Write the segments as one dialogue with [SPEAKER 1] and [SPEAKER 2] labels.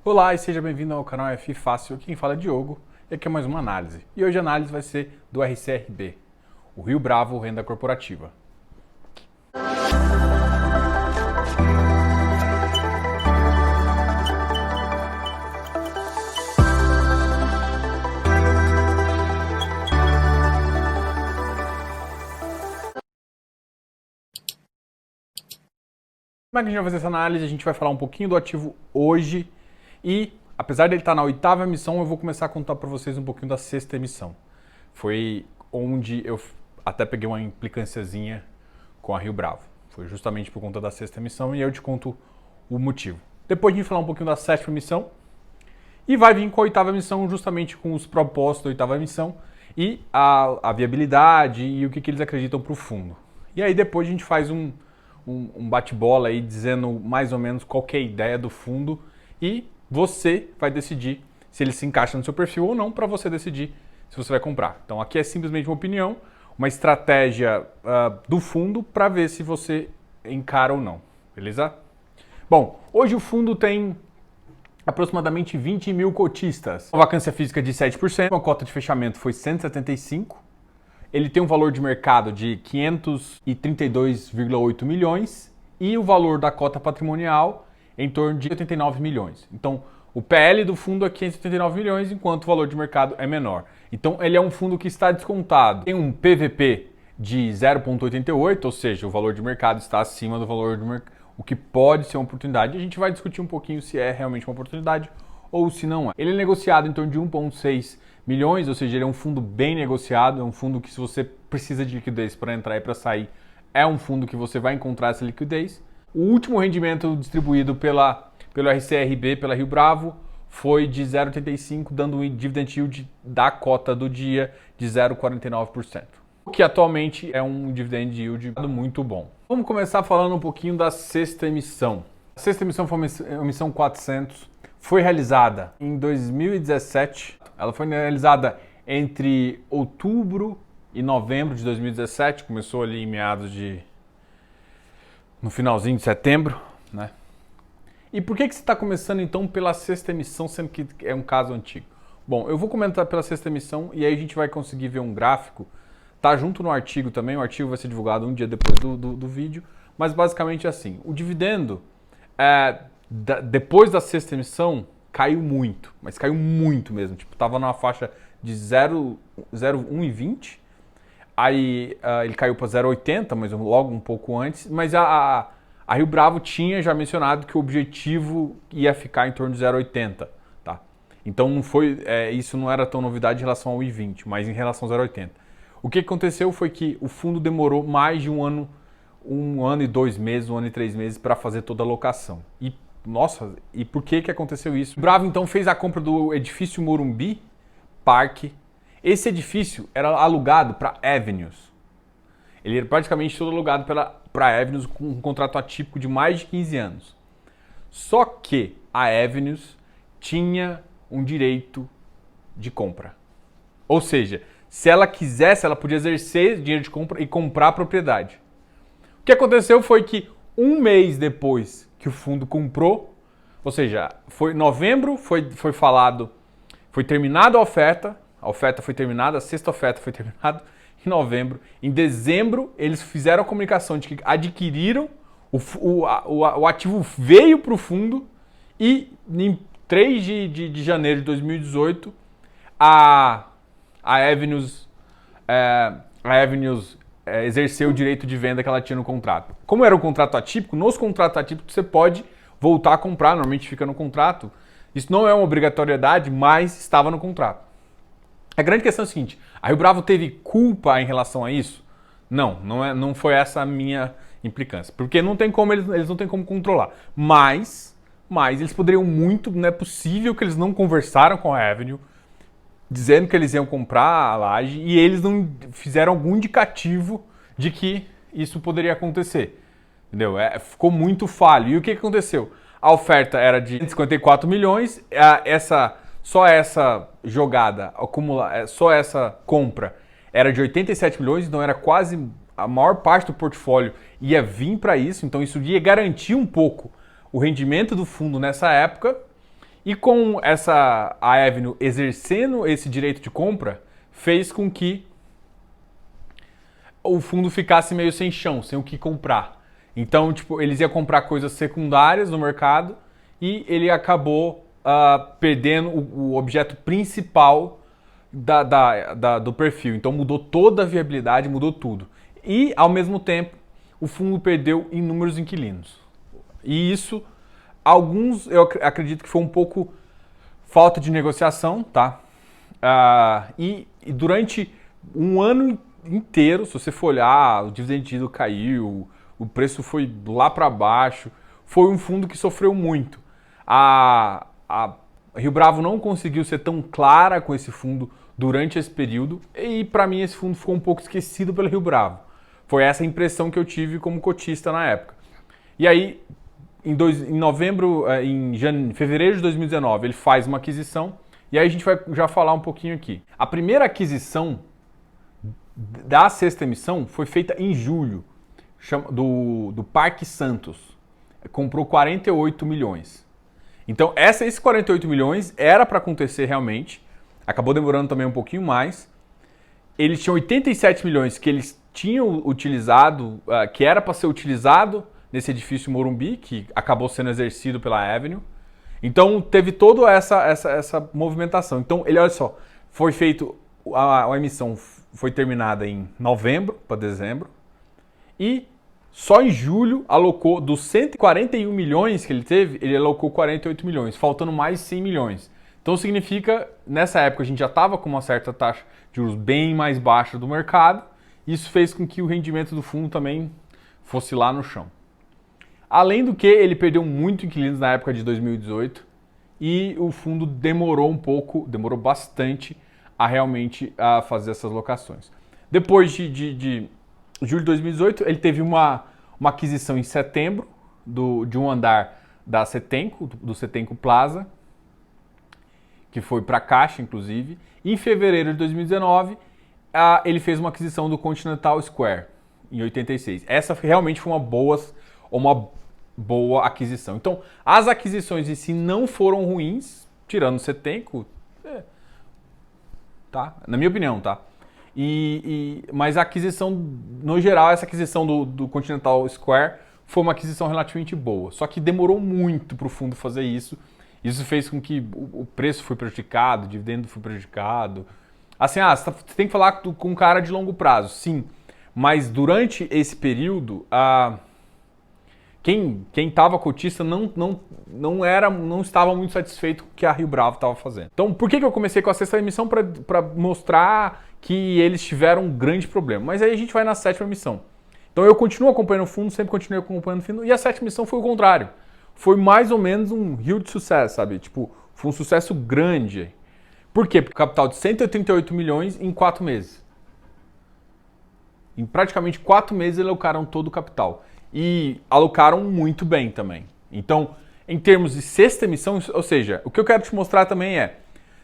[SPEAKER 1] Olá e seja bem-vindo ao canal F Fácil, quem fala é Diogo e aqui é mais uma análise. E hoje a análise vai ser do RCRB, o Rio Bravo Renda Corporativa. Como é que a gente vai fazer essa análise? A gente vai falar um pouquinho do ativo hoje e, apesar dele estar na 8ª emissão, eu vou começar a contar para vocês um pouquinho da 6ª emissão. Foi onde eu até peguei uma implicânciazinha com a Rio Bravo. Foi justamente por conta da 6ª emissão e eu te conto o motivo. Depois a gente falar um pouquinho da 7ª emissão e vai vir com a 8ª emissão justamente com os propósitos da 8ª emissão e a viabilidade e o que eles acreditam para o fundo. E aí depois a gente faz um bate-bola aí dizendo mais ou menos qual que é a ideia do fundo e você vai decidir se ele se encaixa no seu perfil ou não para você decidir se você vai comprar. Então aqui é simplesmente uma opinião, uma estratégia do fundo para ver se você encara ou não, beleza? Bom, hoje o fundo tem aproximadamente 20 mil cotistas, uma vacância física de 7%, a cota de fechamento foi 175. Ele tem um valor de mercado de 532,8 milhões e o valor da cota patrimonial em torno de 89 milhões. Então, o PL do fundo é 589 milhões, enquanto o valor de mercado é menor. Então, ele é um fundo que está descontado. Tem um PVP de 0,88, ou seja, o valor de mercado está acima do valor de mercado, o que pode ser uma oportunidade. A gente vai discutir um pouquinho se é realmente uma oportunidade ou se não é. Ele é negociado em torno de 1,6 milhões, ou seja, ele é um fundo bem negociado, é um fundo que se você precisa de liquidez para entrar e para sair, é um fundo que você vai encontrar essa liquidez. O último rendimento distribuído pelo RCRB, pela Rio Bravo, foi de 0,85, dando um dividend yield da cota do dia de 0,49%. O que atualmente é um dividend yield muito bom. Vamos começar falando um pouquinho da 6ª emissão. A 6ª emissão foi uma emissão 400, foi realizada em 2017. Ela foi realizada entre outubro e novembro de 2017, começou ali em no finalzinho de setembro, né? E por que você está começando então pela 6ª emissão, sendo que é um caso antigo? Bom, eu vou comentar pela 6ª emissão e aí a gente vai conseguir ver um gráfico, tá junto no artigo também, o artigo vai ser divulgado um dia depois do vídeo, mas basicamente é assim, o dividendo depois da 6ª emissão caiu muito, mas caiu muito mesmo. Tipo, tava numa faixa de 0,120, aí ele caiu para 0,80, mas logo um pouco antes. Mas a Rio Bravo tinha já mencionado que o objetivo ia ficar em torno de 0,80, tá? Então não foi, isso não era tão novidade em relação ao I20, mas em relação ao 0,80. O que aconteceu foi que o fundo demorou mais de um ano e 2 meses, 1 ano e 3 meses para fazer toda a alocação. Nossa, e por que aconteceu isso? O Bravo então fez a compra do edifício Morumbi Parque. Esse edifício era alugado para Avenues. Ele era praticamente todo alugado para Avenues com um contrato atípico de mais de 15 anos. Só que a Avenues tinha um direito de compra. Ou seja, se ela quisesse, ela podia exercer direito de compra e comprar a propriedade. O que aconteceu foi que um mês depois que o fundo comprou, ou seja, foi em novembro, foi falado, foi terminada a oferta foi terminada, a 6ª oferta foi terminada em novembro. Em dezembro, eles fizeram a comunicação de que adquiriram, o ativo veio para o fundo e em 3 de janeiro de 2018, a Avenues exerceu o direito de venda que ela tinha no contrato. Como era um contrato atípico, nos contratos atípicos você pode voltar a comprar, normalmente fica no contrato. Isso não é uma obrigatoriedade, mas estava no contrato. A grande questão é a seguinte, a Rio Bravo teve culpa em relação a isso? Não foi essa a minha implicância, porque não tem como, eles não têm como controlar. Mas eles poderiam muito, não é possível que eles não conversaram com a Avenue, dizendo que eles iam comprar a laje e eles não fizeram algum indicativo de que isso poderia acontecer. Entendeu? Ficou muito falho. E o que aconteceu? A oferta era de 154 milhões, só essa jogada, só essa compra era de 87 milhões, então era quase a maior parte do portfólio ia vir para isso, então isso ia garantir um pouco o rendimento do fundo nessa época. E com a Avenue exercendo esse direito de compra, fez com que o fundo ficasse meio sem chão, sem o que comprar. Então, tipo, eles iam comprar coisas secundárias no mercado e ele acabou perdendo o objeto principal do perfil. Então mudou toda a viabilidade, mudou tudo. E, ao mesmo tempo, o fundo perdeu inúmeros inquilinos. E isso, eu acredito que foi um pouco falta de negociação, tá? E durante um ano inteiro, se você for olhar, o dividend yield caiu, o preço foi lá para baixo, foi um fundo que sofreu muito. A Rio Bravo não conseguiu ser tão clara com esse fundo durante esse período e para mim esse fundo ficou um pouco esquecido pelo Rio Bravo. Foi essa impressão que eu tive como cotista na época. E aí, em fevereiro de 2019, ele faz uma aquisição e aí a gente vai já falar um pouquinho aqui. A primeira aquisição da sexta emissão foi feita em julho, do Parque Santos. Comprou 48 milhões. Então, esses 48 milhões era para acontecer realmente. Acabou demorando também um pouquinho mais. Eles tinham 87 milhões que eles tinham utilizado, que era para ser utilizado nesse edifício Morumbi, que acabou sendo exercido pela Avenue. Então, teve toda essa movimentação. Então, olha só, foi feito, a emissão foi terminada em novembro para dezembro. E só em julho alocou, dos 141 milhões que ele teve, ele alocou 48 milhões, faltando mais 100 milhões. Então significa, nessa época a gente já estava com uma certa taxa de juros bem mais baixa do mercado, isso fez com que o rendimento do fundo também fosse lá no chão. Além do que, ele perdeu muito inquilinos na época de 2018 e o fundo demorou bastante a realmente fazer essas locações. Depois de julho de 2018, ele teve uma aquisição em setembro de um andar da Setenco, do Setenco Plaza, que foi para a Caixa, inclusive. E em fevereiro de 2019, ele fez uma aquisição do Continental Square, em 86. Essa realmente foi uma boa aquisição. Então, as aquisições em si não foram ruins, tirando o Setenco, tá? Na minha opinião, tá? Mas a aquisição, no geral, essa aquisição do Continental Square foi uma aquisição relativamente boa. Só que demorou muito para o fundo fazer isso. Isso fez com que o preço foi prejudicado, o dividendo foi prejudicado. Assim, você tem que falar com um cara de longo prazo, sim. Mas durante esse período, quem estava cotista não estava muito satisfeito com o que a Rio Bravo estava fazendo. Então, por que eu comecei com a sexta emissão? Para mostrar que eles tiveram um grande problema. Mas aí a gente vai na sétima emissão. Então eu continuo acompanhando o fundo, sempre continuei acompanhando o fundo, e a sétima emissão foi o contrário. Foi mais ou menos um huge sucesso, sabe? Tipo, foi um sucesso grande. Por quê? Porque o capital de 138 milhões em 4 meses. Em praticamente 4 meses eles alocaram todo o capital. E alocaram muito bem também. Então, em termos de sexta emissão, ou seja, o que eu quero te mostrar também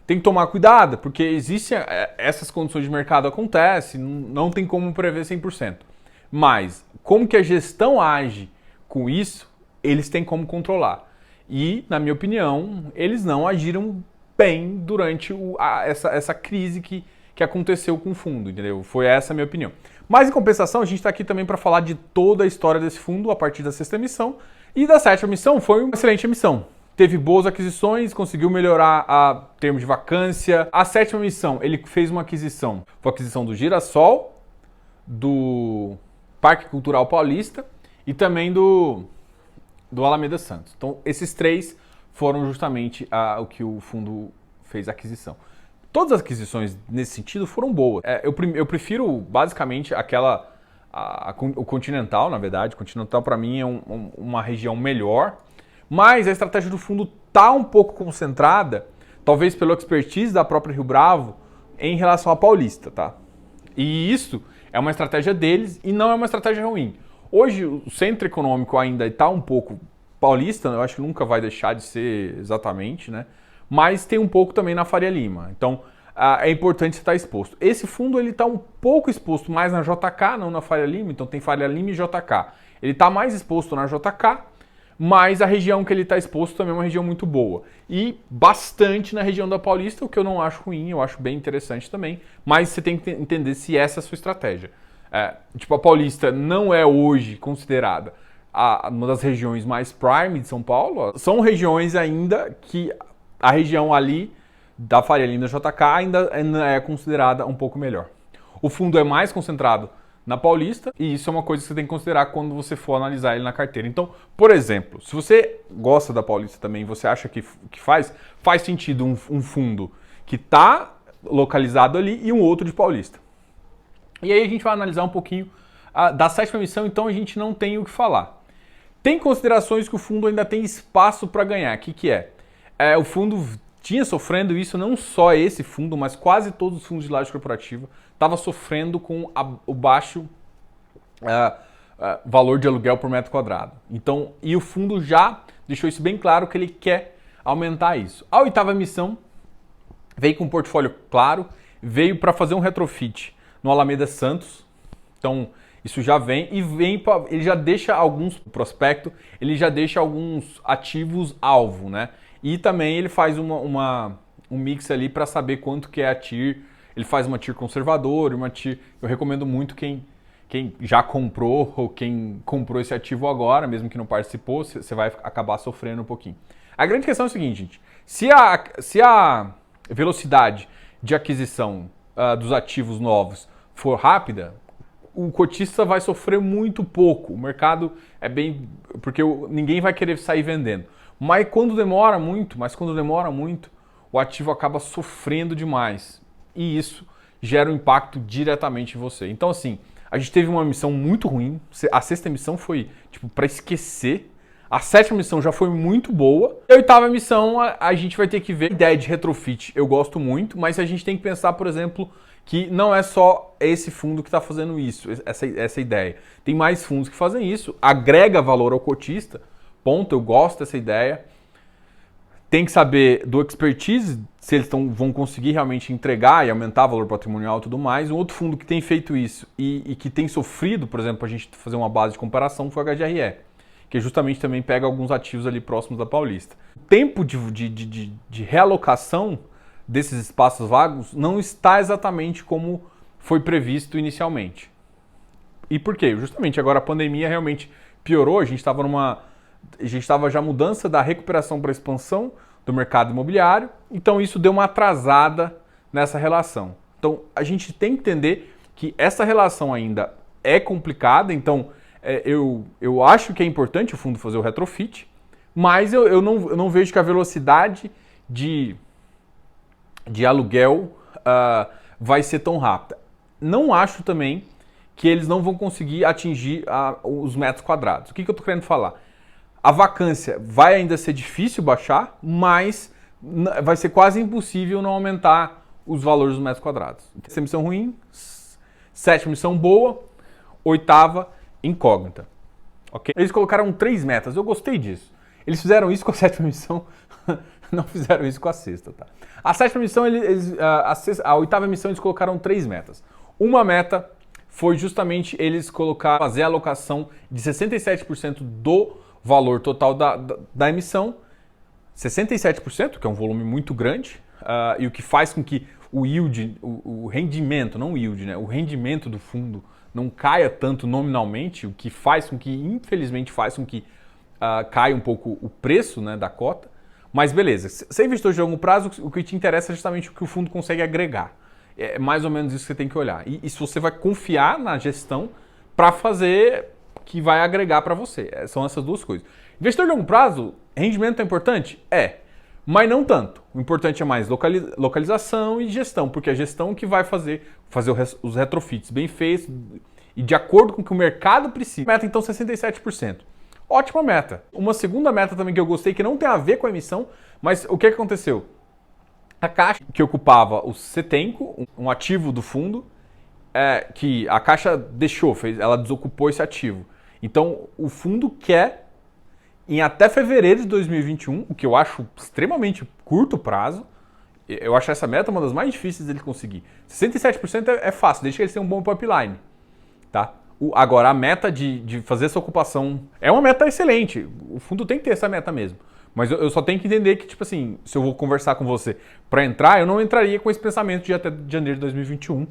[SPEAKER 1] tem que tomar cuidado, porque existem essas condições de mercado acontecem, não tem como prever 100%. Mas, como que a gestão age com isso, eles têm como controlar. E, na minha opinião, eles não agiram bem durante essa crise que aconteceu com o fundo, entendeu? Foi essa a minha opinião. Mas, em compensação, a gente está aqui também para falar de toda a história desse fundo a partir da sexta emissão. E da sétima emissão foi uma excelente emissão. Teve boas aquisições, conseguiu melhorar a termos de vacância. A sétima emissão, ele fez uma aquisição. Foi a aquisição do Girassol, do Parque Cultural Paulista e também do Alameda Santos. Então, esses 3 foram justamente o que o fundo fez a aquisição. Todas as aquisições nesse sentido foram boas. Eu prefiro basicamente o Continental, na verdade. O Continental para mim é uma região melhor, mas a estratégia do fundo está um pouco concentrada, talvez pela expertise da própria Rio Bravo, em relação à Paulista, tá? E isso é uma estratégia deles e não é uma estratégia ruim. Hoje o centro econômico ainda está um pouco paulista, eu acho que nunca vai deixar de ser exatamente, né? Mas tem um pouco também na Faria Lima. Então é importante você estar exposto. Esse fundo ele está um pouco exposto mais na JK, não na Faria Lima, então tem Faria Lima e JK. Ele está mais exposto na JK, mas a região que ele está exposto também é uma região muito boa. E bastante na região da Paulista, o que eu não acho ruim, eu acho bem interessante também, mas você tem que entender se essa é a sua estratégia. Tipo, a Paulista não é hoje considerada uma das regiões mais prime de São Paulo. São regiões ainda que a região ali da Faria Lima JK ainda é considerada um pouco melhor. O fundo é mais concentrado na Paulista, e isso é uma coisa que você tem que considerar quando você for analisar ele na carteira. Então, por exemplo, se você gosta da Paulista também, você acha que faz sentido um fundo que está localizado ali e um outro de Paulista. E aí a gente vai analisar um pouquinho da sétima emissão, então a gente não tem o que falar. Tem considerações que o fundo ainda tem espaço para ganhar. O que é? O fundo tinha sofrendo isso, não só esse fundo, mas quase todos os fundos de laje corporativa estava sofrendo com o baixo valor de aluguel por metro quadrado. Então, e o fundo já deixou isso bem claro que ele quer aumentar isso. A oitava emissão veio com um portfólio claro, veio para fazer um retrofit no Alameda Santos. Então, isso já vem ele já deixa alguns prospectos, ele já deixa alguns ativos alvo, né? E também ele faz um mix ali para saber quanto que é a TIR. Ele faz uma TIR conservadora, uma TIR... Eu recomendo muito quem já comprou ou quem comprou esse ativo agora, mesmo que não participou, você vai acabar sofrendo um pouquinho. A grande questão é o seguinte, gente. Se a velocidade de aquisição dos ativos novos for rápida, o cotista vai sofrer muito pouco. O mercado é bem... Porque ninguém vai querer sair vendendo. Mas quando demora muito, o ativo acaba sofrendo demais. E isso gera um impacto diretamente em você. Então, assim, a gente teve uma emissão muito ruim. A sexta emissão foi, tipo, para esquecer. A sétima emissão já foi muito boa. E a oitava emissão, a gente vai ter que ver. A ideia de retrofit eu gosto muito, mas a gente tem que pensar, por exemplo, que não é só esse fundo que está fazendo isso, essa ideia. Tem mais fundos que fazem isso, agrega valor ao cotista. Ponto, eu gosto dessa ideia. Tem que saber do expertise, se eles vão conseguir realmente entregar e aumentar o valor patrimonial e tudo mais. Um outro fundo que tem feito isso e que tem sofrido, por exemplo, para a gente fazer uma base de comparação, foi o HGRE, que justamente também pega alguns ativos ali próximos da Paulista. O tempo de realocação desses espaços vagos não está exatamente como foi previsto inicialmente. E por quê? Justamente agora a pandemia realmente piorou, a gente estava já mudança da recuperação para a expansão do mercado imobiliário, então isso deu uma atrasada nessa relação. Então a gente tem que entender que essa relação ainda é complicada, então eu acho que é importante o fundo fazer o retrofit, mas eu não vejo que a velocidade de aluguel vai ser tão rápida. Não acho também que eles não vão conseguir atingir os metros quadrados. O que eu estou querendo falar? A vacância vai ainda ser difícil baixar, mas vai ser quase impossível não aumentar os valores dos metros quadrados. Sexta emissão ruim, sétima emissão boa, oitava incógnita. Okay? Eles colocaram 3 metas, eu gostei disso. Eles fizeram isso com a sétima emissão, não fizeram isso com a sexta. Tá? A sétima emissão, a oitava emissão, eles colocaram 3 metas. Uma meta foi justamente eles fazer a alocação de 67% do valor total da emissão, 67%, que é um volume muito grande, e o que faz com que o yield, o rendimento, não o yield, né, o rendimento do fundo não caia tanto nominalmente, o que faz com que, infelizmente, caia um pouco o preço, né, da cota. Mas beleza, se é investidor de longo prazo, o que te interessa é justamente o que o fundo consegue agregar. É mais ou menos isso que você tem que olhar. E se você vai confiar na gestão para fazer que vai agregar para você. São essas duas coisas. Investidor de longo prazo, rendimento é importante? É, mas não tanto. O importante é mais localização e gestão, porque é a gestão que vai fazer os retrofits bem feitos e de acordo com o que o mercado precisa. Meta então 67%. Ótima meta. Uma segunda meta também que eu gostei, que não tem a ver com a emissão, mas o que aconteceu? A Caixa, que ocupava o Cetenco, um ativo do fundo, que a Caixa ela desocupou esse ativo. Então, o fundo quer, em até fevereiro de 2021, o que eu acho extremamente curto prazo, eu acho essa meta uma das mais difíceis dele conseguir. 67% é fácil, desde que eles tenham um bom pipeline. Tá? Agora, a meta de fazer essa ocupação é uma meta excelente. O fundo tem que ter essa meta mesmo. Mas eu só tenho que entender que, tipo assim, se eu vou conversar com você para entrar, eu não entraria com esse pensamento de até janeiro de 2021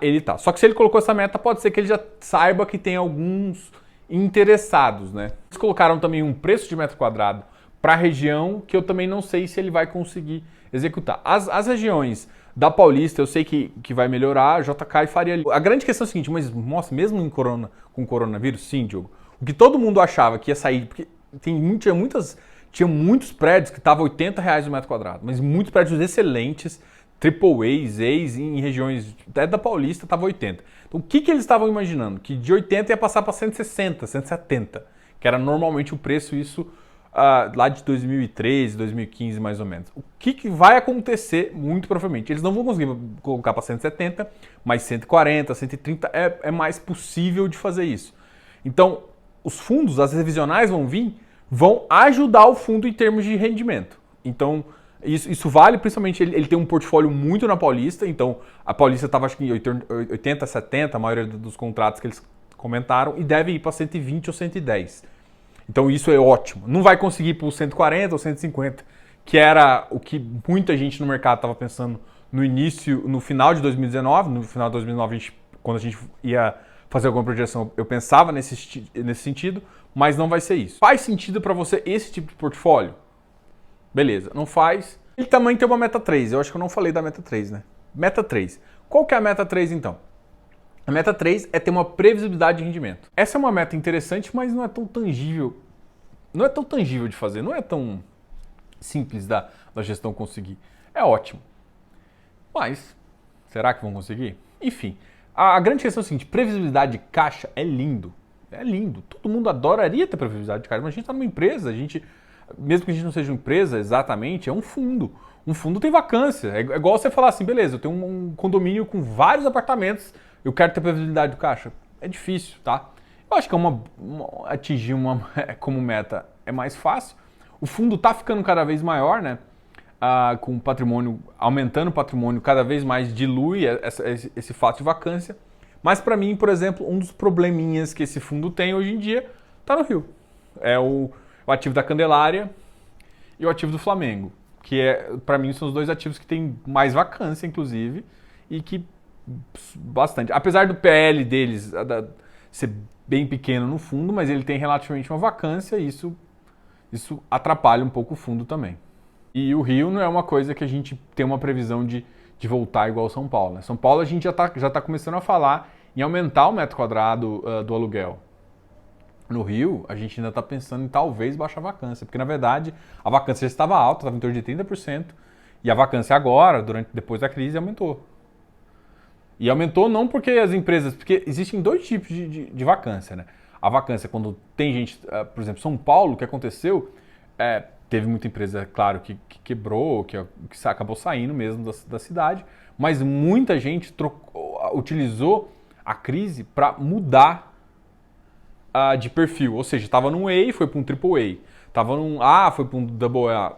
[SPEAKER 1] ele tá. Só que se ele colocou essa meta, pode ser que ele já saiba que tem alguns interessados, né? Eles colocaram também um preço de metro quadrado para a região que eu também não sei se ele vai conseguir executar. As regiões da Paulista, eu sei que vai melhorar, JK e Faria Lima. A grande questão é a seguinte, mas nossa, mesmo com coronavírus, sim, Diogo, o que todo mundo achava que ia sair, porque tinha muitos prédios que estavam R$ 80 o metro quadrado, mas muitos prédios excelentes, AAAs, A's, em regiões até da Paulista, estava 80. Então o que eles estavam imaginando? Que de 80 ia passar para 160, 170, que era normalmente o preço, isso lá de 2013, 2015 mais ou menos. O que vai acontecer, muito provavelmente? Eles não vão conseguir colocar para 170, mas 140, 130 é mais possível de fazer isso. Então, os fundos, as revisionais vão ajudar o fundo em termos de rendimento. Então, isso vale principalmente, ele tem um portfólio muito na Paulista, então a Paulista estava acho que em 80, 70, a maioria dos contratos que eles comentaram, e deve ir para 120 ou 110. Então isso é ótimo. Não vai conseguir para 140 ou 150, que era o que muita gente no mercado estava pensando no final de 2019. No final de 2019, quando a gente ia fazer alguma projeção, eu pensava nesse sentido, mas não vai ser isso. Faz sentido para você esse tipo de portfólio? Beleza, não faz. Ele também tem uma meta 3, eu acho que eu não falei da meta 3, né? Meta 3. Qual que é a meta 3 então? A meta 3 é ter uma previsibilidade de rendimento. Essa é uma meta interessante, mas não é tão tangível. Não é tão tangível de fazer, não é tão simples da gestão conseguir. É ótimo. Mas, será que vão conseguir? Enfim, a grande questão é a seguinte, previsibilidade de caixa é lindo. É lindo. Todo mundo adoraria ter previsibilidade de caixa, mas a gente está numa empresa, mesmo que a gente não seja uma empresa exatamente, é um fundo. Um fundo tem vacância. É igual você falar assim, beleza, eu tenho um condomínio com vários apartamentos, eu quero ter previsibilidade do caixa. É difícil, tá? Eu acho que atingir como meta é mais fácil. O fundo está ficando cada vez maior, né? Com o patrimônio, aumentando o patrimônio, cada vez mais dilui esse fato de vacância. Mas para mim, por exemplo, um dos probleminhas que esse fundo tem hoje em dia está no Rio. É o ativo da Candelária e o ativo do Flamengo, que para mim são os dois ativos que têm mais vacância, inclusive, e que bastante. Apesar do PL deles ser bem pequeno no fundo, mas ele tem relativamente uma vacância e isso atrapalha um pouco o fundo também. E o Rio não é uma coisa que a gente tem uma previsão de voltar igual São Paulo, né? São Paulo a gente já tá começando a falar em aumentar o metro quadrado do aluguel. No Rio, a gente ainda está pensando em talvez baixar a vacância, porque na verdade a vacância já estava alta, estava em torno de 30%, e a vacância agora, depois da crise, aumentou. E aumentou não porque as empresas... Porque existem dois tipos de vacância, né? A vacância quando tem gente... Por exemplo, São Paulo, o que aconteceu... Teve muita empresa, claro, que quebrou, que acabou saindo mesmo da cidade, mas muita gente utilizou a crise para mudar de perfil. Ou seja, estava num A, foi para um AAA. Estava num A, foi para um AA.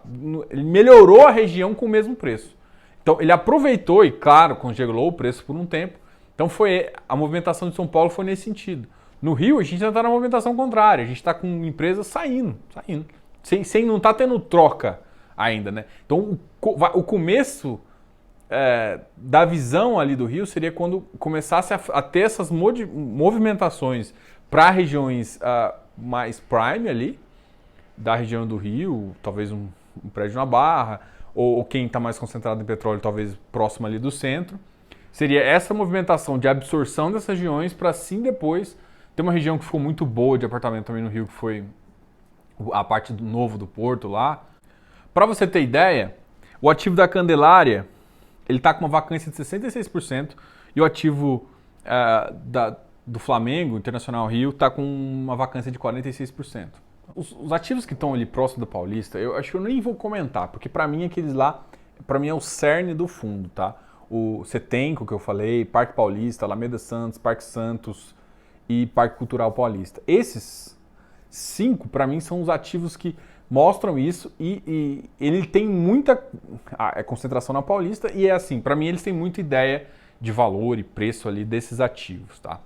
[SPEAKER 1] Ele melhorou a região com o mesmo preço. Então, ele aproveitou e, claro, congelou o preço por um tempo. Então, a movimentação de São Paulo foi nesse sentido. No Rio, a gente ainda está na movimentação contrária. A gente está com empresas saindo. Sem não estar tendo troca ainda, né? Então, o começo da visão ali do Rio seria quando começasse a ter essas movimentações para regiões mais prime ali, da região do Rio, talvez um prédio na Barra, ou quem está mais concentrado em petróleo, talvez próximo ali do centro. Seria essa movimentação de absorção dessas regiões para sim depois ter uma região que ficou muito boa de apartamento também no Rio, que foi a parte novo do Porto lá. Para você ter ideia, o ativo da Candelária, ele está com uma vacância de 66% e o ativo do Flamengo, Internacional Rio, está com uma vacância de 46%. Os ativos que estão ali próximo da Paulista, eu acho que eu nem vou comentar, porque para mim aqueles lá, para mim é o cerne do fundo, tá? O Setenco que eu falei, Parque Paulista, Alameda Santos, Parque Santos e Parque Cultural Paulista. Esses 5, para mim, são os ativos que mostram isso e ele tem muita concentração na Paulista e é assim, para mim eles têm muita ideia de valor e preço ali desses ativos, tá?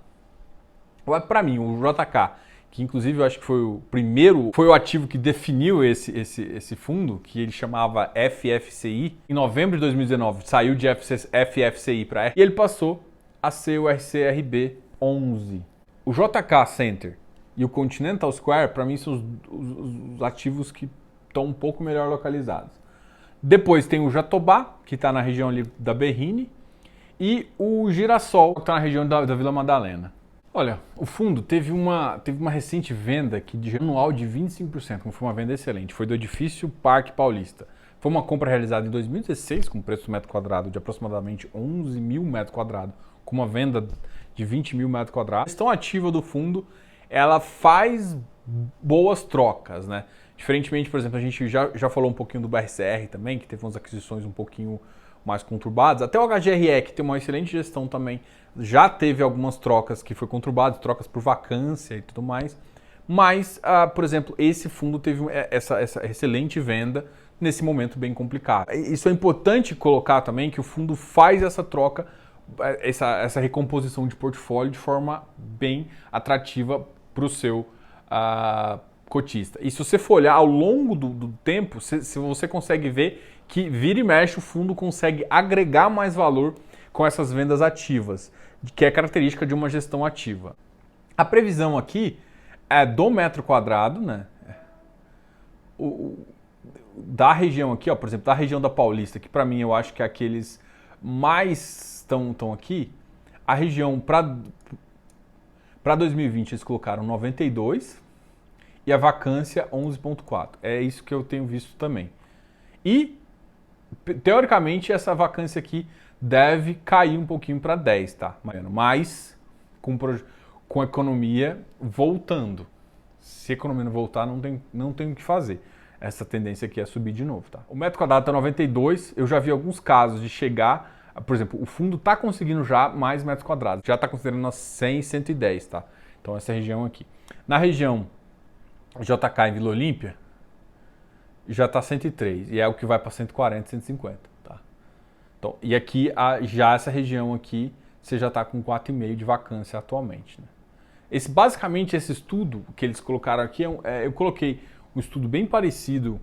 [SPEAKER 1] Para mim, o JK, que inclusive eu acho que foi o primeiro, foi o ativo que definiu esse fundo, que ele chamava FFCI. Em novembro de 2019 saiu de FFCI para R e ele passou a ser o RCRB 11. O JK Center e o Continental Square, para mim, são os ativos que estão um pouco melhor localizados. Depois tem o Jatobá, que está na região ali da Berrini, e o Girassol, que está na região da Vila Madalena. Olha, o fundo teve uma recente venda aqui de anual de 25%, foi uma venda excelente. Foi do edifício Parque Paulista. Foi uma compra realizada em 2016 com preço do metro quadrado de aproximadamente 11 mil metros quadrados, com uma venda de 20 mil metros quadrados. A gestão ativa do fundo, ela faz boas trocas, né? Diferentemente, por exemplo, a gente já falou um pouquinho do BRCR também, que teve umas aquisições um pouquinho mais conturbadas. Até o HGRE, que tem uma excelente gestão também, já teve algumas trocas que foi conturbado, trocas por vacância e tudo mais. Mas, por exemplo, esse fundo teve essa excelente venda nesse momento bem complicado. Isso é importante colocar também, que o fundo faz essa troca, essa recomposição de portfólio de forma bem atrativa para o seu cotista. E se você for olhar ao longo do tempo, se você consegue ver que vira e mexe o fundo consegue agregar mais valor com essas vendas ativas, que é característica de uma gestão ativa. A previsão aqui é do metro quadrado, né? Da região aqui, ó, por exemplo, da região da Paulista, que para mim eu acho que é aqueles mais estão aqui, a região para 2020 eles colocaram 92 e a vacância 11,4. É isso que eu tenho visto também. E, teoricamente, essa vacância aqui deve cair um pouquinho para 10, tá? Mas com a economia voltando. Se a economia não voltar, não tem o que fazer. Essa tendência aqui é subir de novo, tá? O metro quadrado está 92, eu já vi alguns casos de chegar, por exemplo, o fundo está conseguindo já mais metros quadrados, já está considerando as 100, 110, tá? Então essa região aqui. Na região JK em Vila Olímpia, já está 103, e é o que vai para 140, 150, tá? Então, e aqui, já essa região aqui, você já está com 4,5 de vacância atualmente, né? Basicamente, esse estudo que eles colocaram aqui, eu coloquei um estudo bem parecido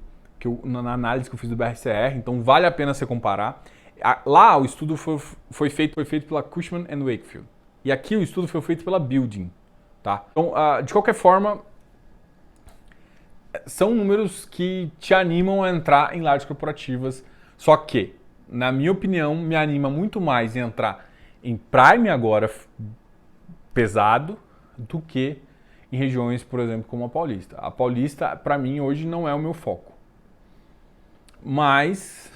[SPEAKER 1] na análise que eu fiz do BRCR, então vale a pena você comparar. Lá o estudo foi feito pela Cushman & Wakefield, e aqui o estudo foi feito pela Building, tá? Então, de qualquer forma, são números que te animam a entrar em lajes corporativas, só que, na minha opinião, me anima muito mais em entrar em Prime agora, pesado, do que em regiões, por exemplo, como a Paulista. A Paulista, para mim, hoje não é o meu foco. Mas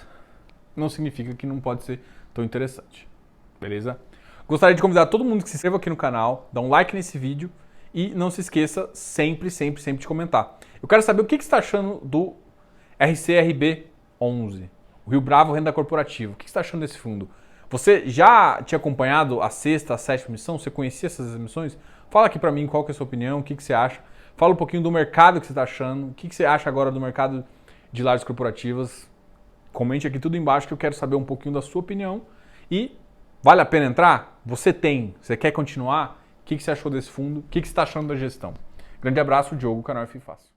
[SPEAKER 1] não significa que não pode ser tão interessante. Beleza? Gostaria de convidar todo mundo que se inscreva aqui no canal, dá um like nesse vídeo e não se esqueça sempre de comentar. Eu quero saber o que você está achando do RCRB 11, o Rio Bravo Renda Corporativa. O que você está achando desse fundo? Você já tinha acompanhado a sexta, a sétima emissão? Você conhecia essas emissões? Fala aqui para mim qual que é a sua opinião, o que você acha. Fala um pouquinho do mercado que você está achando, o que você acha agora do mercado de lajes corporativas. Comente aqui tudo embaixo que eu quero saber um pouquinho da sua opinião. E vale a pena entrar? Você quer continuar? O que você achou desse fundo? O que você está achando da gestão? Grande abraço, Diogo, canal F Fácil.